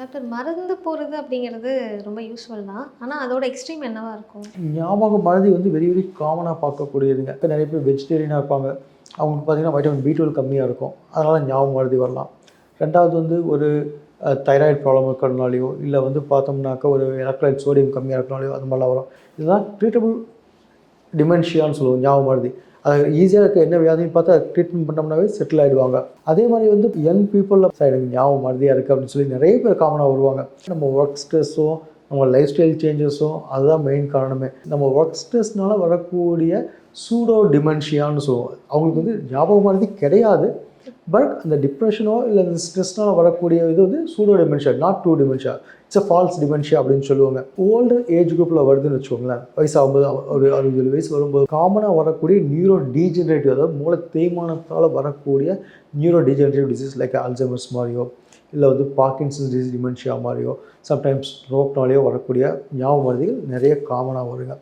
Doctor மறந்து போறது அப்படிங்கிறது ரொம்ப யூஸ்வல் தான். ஆனா அதோட எக்ஸ்ட்ரீம் என்னவா இருக்கும்? ஞாபக மறதி வந்து வெரி வெரி காமனாக பார்க்கக்கூடியதுங்க. இப்போ நிறைய பேர் வெஜிடேரியனாக இருப்பாங்க. அவங்களுக்கு பார்த்தீங்கன்னா வைட்டமின் பி12 கம்மியாக இருக்கும். அதனால் ஞாபக மறதி வரலாம். ரெண்டாவது வந்து ஒரு தைராய்டு ப்ராப்ளம் இருக்கிறதுனாலையோ, இல்லை வந்து பார்த்தோம்னாக்கா ஒரு எலக்ட்ரோலைட் சோடியம் கம்மியாக இருக்கிறனாலையோ அது மாதிரிலாம் வரும். இதுதான் ட்ரீட்டபிள் டிமென்ஷியான்னு சொல்லுவோம், ஞாபக மறதி. அது ஈஸியாக இருக்க என்ன வியாதின்னு பார்த்தா ட்ரீட்மெண்ட் பண்ணோம்னாவே செட்டில் ஆகிடுவாங்க. அதே மாதிரி வந்து யங் பீப்புளில் எனக்கு ஞாபக மறதியாக இருக்குது அப்படின்னு சொல்லி நிறைய பேர் காமனாக வருவாங்க. நம்ம ஒர்க் ஸ்ட்ரெஸ்ஸும் நம்ம லைஃப் ஸ்டைல் சேஞ்சஸும் அதுதான் மெயின் காரணமே. நம்ம ஒர்க் ஸ்ட்ரெஸ்னால் வரக்கூடிய சூடோ டிமென்ஷியான்னு சொல்லுவோம். அவங்களுக்கு வந்து ஞாபக மறதி கிடையாது. பட் அந்த டிப்ரெஷனோ இல்லை அந்த ஸ்ட்ரெஸ்னால் வரக்கூடிய இது வந்து pseudo dementia, not true dementia. It's a false dementia அப்படின்னு சொல்லுவாங்க. ஓல்டர் ஏஜ் குரூப்பில் வருதுன்னு வச்சுக்கோங்களேன். வயசாகும்போது ஒரு 60 வயசு வரும்போது காமனாக வரக்கூடிய நியூரோ டீஜெனரேட்டிவ், அதாவது மூளை தேய்மானத்தால் வரக்கூடிய neuro degenerative disease like Alzheimer's மாதிரியோ, இல்லை வந்து பார்க்கின்சன்ஸ் டிசீஸ் டிமென்ஷியா மாதிரியோ, சம்டைம்ஸ் ஸ்ட்ரோக்னாலேயோ வரக்கூடிய ஞாபக மறதிகள் நிறைய காமனாக வருங்க.